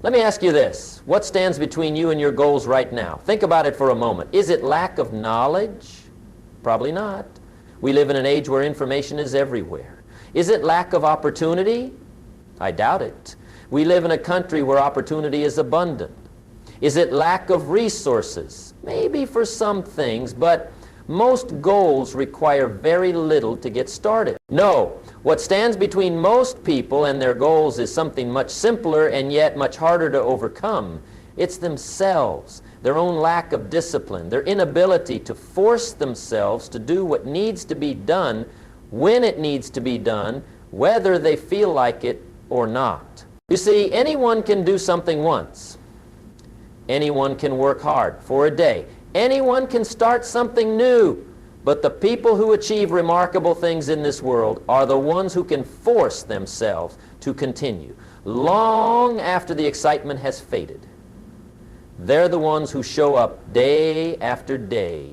Let me ask you this. What stands between you and your goals right now? Think about it for a moment. Is it lack of knowledge? Probably not. We live in an age where information is everywhere. Is it lack of opportunity? I doubt it. We live in a country where opportunity is abundant. Is it lack of resources? Maybe for some things, but most goals require very little to get started. No, what stands between most people and their goals is something much simpler and yet much harder to overcome. It's themselves, their own lack of discipline, their inability to force themselves to do what needs to be done when it needs to be done, whether they feel like it or not. You see, anyone can do something once. Anyone can work hard for a day. Anyone can start something new. But the people who achieve remarkable things in this world are the ones who can force themselves to continue long after the excitement has faded. They're the ones who show up day after day,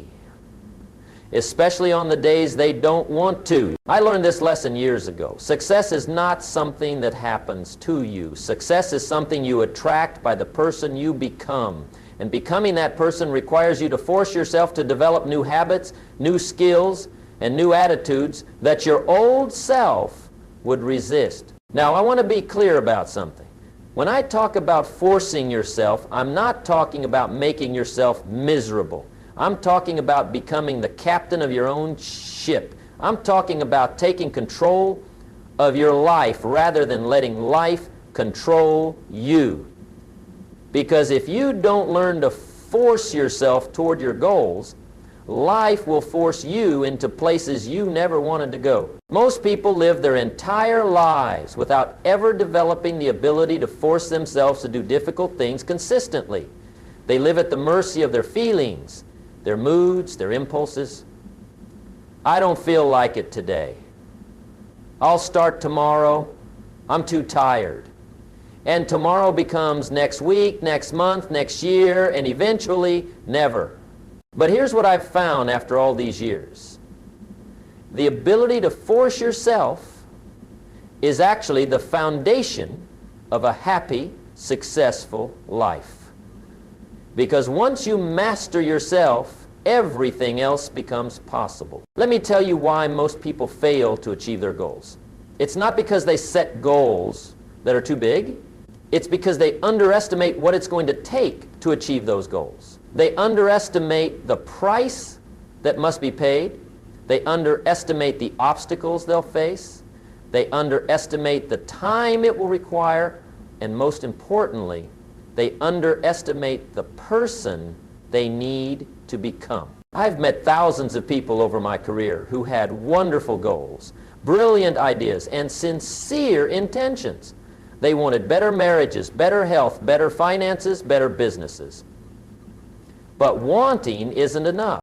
especially on the days they don't want to. I learned this lesson years ago. Success is not something that happens to you. Success is something you attract by the person you become. And becoming that person requires you to force yourself to develop new habits, new skills, and new attitudes that your old self would resist. Now, I want to be clear about something. When I talk about forcing yourself, I'm not talking about making yourself miserable. I'm talking about becoming the captain of your own ship. I'm talking about taking control of your life rather than letting life control you. Because if you don't learn to force yourself toward your goals, life will force you into places you never wanted to go. Most people live their entire lives without ever developing the ability to force themselves to do difficult things consistently. They live at the mercy of their feelings, their moods, their impulses. I don't feel like it today. I'll start tomorrow. I'm too tired. And tomorrow becomes next week, next month, next year, and eventually never. But here's what I've found after all these years. The ability to force yourself is actually the foundation of a happy, successful life. Because once you master yourself, everything else becomes possible. Let me tell you why most people fail to achieve their goals. It's not because they set goals that are too big. It's because they underestimate what it's going to take to achieve those goals. They underestimate the price that must be paid. They underestimate the obstacles they'll face. They underestimate the time it will require. And most importantly, they underestimate the person they need to become. I've met thousands of people over my career who had wonderful goals, brilliant ideas, and sincere intentions. They wanted better marriages, better health, better finances, better businesses. But wanting isn't enough.